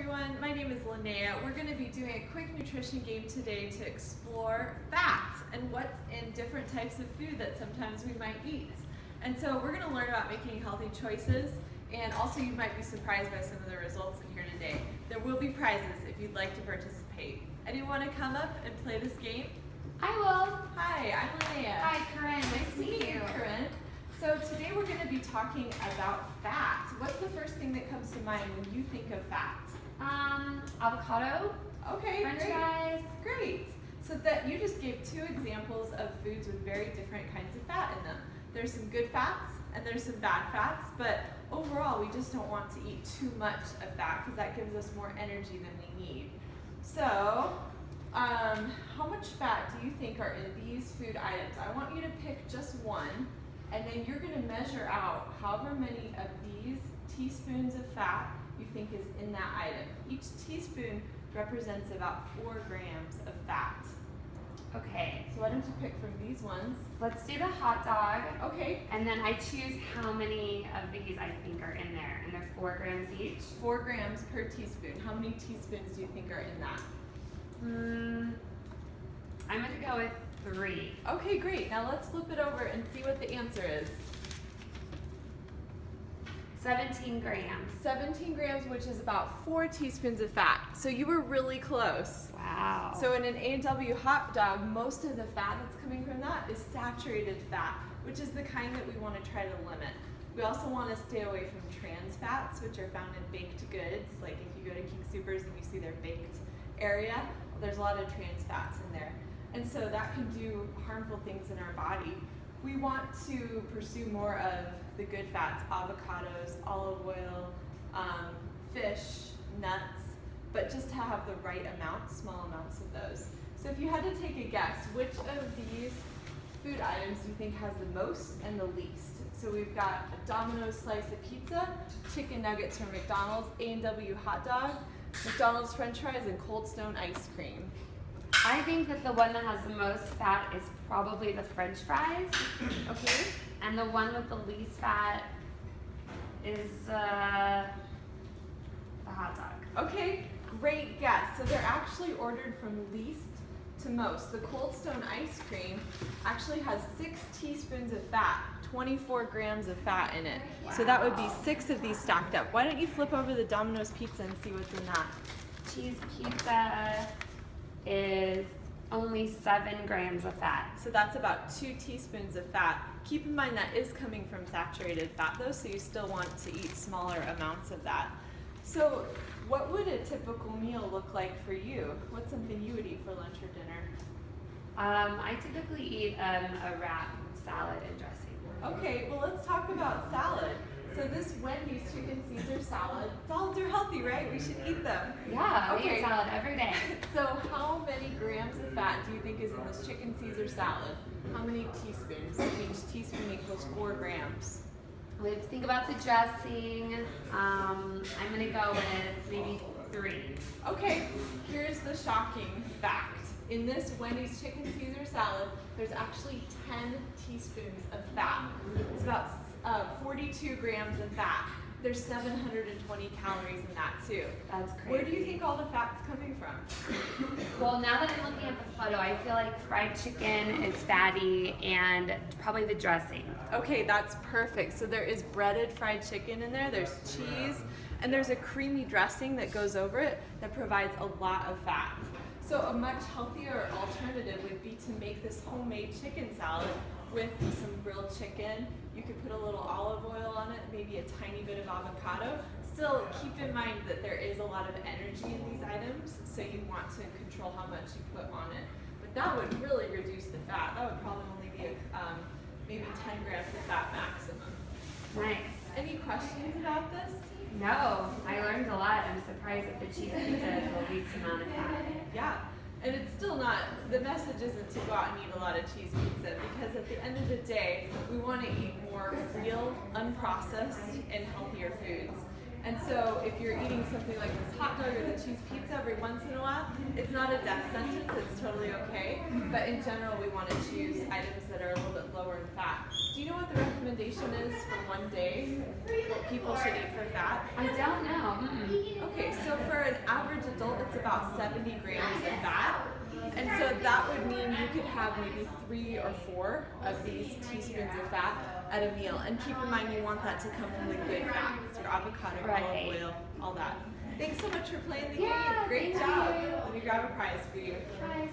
everyone, my name is Linnea. We're going to be doing a quick nutrition game today to explore fats and what's in different types of food that sometimes we might eat. And so we're going to learn about making healthy choices, and also you might be surprised by some of the results in here today. There will be prizes if you'd like to participate. Anyone want to come up and play this game? I will. Hi, I'm Linnea. Hi, Corinne. Nice to meet you. Corinne. So today we're going to be talking about fat. What's the first thing that comes to mind when you think of fat? Avocado. Okay, French great. fries. Great. So that you just gave two examples of foods with very different kinds of fat in them. There's some good fats and there's some bad fats, but overall we just don't want to eat too much of fat because that gives us more energy than we need. So, how much fat do you think are in these food items? I want you to pick just one, and then you're going to measure out however many of these teaspoons of fat you think is in that item. Each teaspoon represents about 4 grams of fat. Okay. So why don't you pick from these ones? Let's do the hot dog. Okay. And then I choose how many of these I think are in there. And they're 4 grams each. 4 grams per teaspoon. How many teaspoons do you think are in that? I'm going to go with 3. Okay, great. Now let's flip it over and see what the answer is. 17 grams. 17 grams, which is about 4 teaspoons of fat. So you were really close. Wow. So in an A&W hot dog, most of the fat that's coming from that is saturated fat, which is the kind that we want to try to limit. We also want to stay away from trans fats, which are found in baked goods. Like if you go to King Soopers and you see their baked area, there's a lot of trans fats in there. And so that can do harmful things in our body. We want to pursue more of the good fats, avocados, olive oil, fish, nuts, but just to have the right amount, small amounts of those. So if you had to take a guess, which of these food items do you think has the most and the least? So we've got a Domino's slice of pizza, chicken nuggets from McDonald's, A&W hot dog, McDonald's french fries, and Cold Stone ice cream. I think that the one that has the most fat is probably the french fries. Okay. And the one with the least fat is the hot dog. Okay, great guess. So they're actually ordered from least to most. The Cold Stone ice cream actually has 6 teaspoons of fat, 24 grams of fat in it. Wow. So that would be 6 of these stacked up. Why don't you flip over the Domino's pizza and see what's in that? Cheese pizza is only 7 grams of fat. So that's about 2 teaspoons of fat. Keep in mind that is coming from saturated fat though, so you still want to eat smaller amounts of that. So what would a typical meal look like for you? What's something you would eat for lunch or dinner? I typically eat a wrap, salad, and dressing. Okay, well let's talk about salad. So this Wendy's chicken Caesar salad, salads are healthy, right? We should eat them. Yeah, I Okay. eat salad every day. So how many grams of fat do you think is in this chicken Caesar salad? How many teaspoons? Each teaspoon equals 4 grams. We have to think about the dressing. I'm gonna go with maybe 3. Okay, here's the shocking fact. In this Wendy's chicken Caesar salad, there's actually 10 teaspoons of fat. It's about 42 grams of fat. There's 720 calories in that too. That's crazy. Where do you think all the fat's coming from? Well, now that I'm looking at the photo, I feel like fried chicken is fatty and probably the dressing. Okay, that's perfect. So there is breaded fried chicken in there, there's cheese, and there's a creamy dressing that goes over it that provides a lot of fat. So a much healthier alternative would be to make this homemade chicken salad with some grilled chicken. You could put a little olive oil on it, maybe a tiny bit of avocado. Still, keep in mind that there is a lot of energy in these items, so you want to control how much you put on it. But that would really reduce the fat. That would probably only be maybe 10 grams of fat maximum. Nice. Any questions about this? No, I learned a lot. I'm surprised that the cheese pizza is the least amount of fat. Yeah, and it's still not, the message isn't to go out and eat a lot of cheese pizza, because at the end of the day, we want to eat more real, unprocessed, and healthier foods. And so if you're eating something like this hot dog or the cheese pizza every once in a while, it's not a death sentence, it's totally okay. But in general, we want to choose items that are a little bit lower in fat. Do you know what the recommendation is for one day, what people should eat for fat? I don't know. Okay, so for an average adult, it's about 70 grams of fat. And so that would mean you could have maybe 3 or 4 of these teaspoons of fat at a meal. And keep in mind, you want that to come from the good fats, your avocado, Right. olive oil, all that. Thanks so much for playing the Yeah, game. Great thank job. you. Let me grab a prize for you. Guys.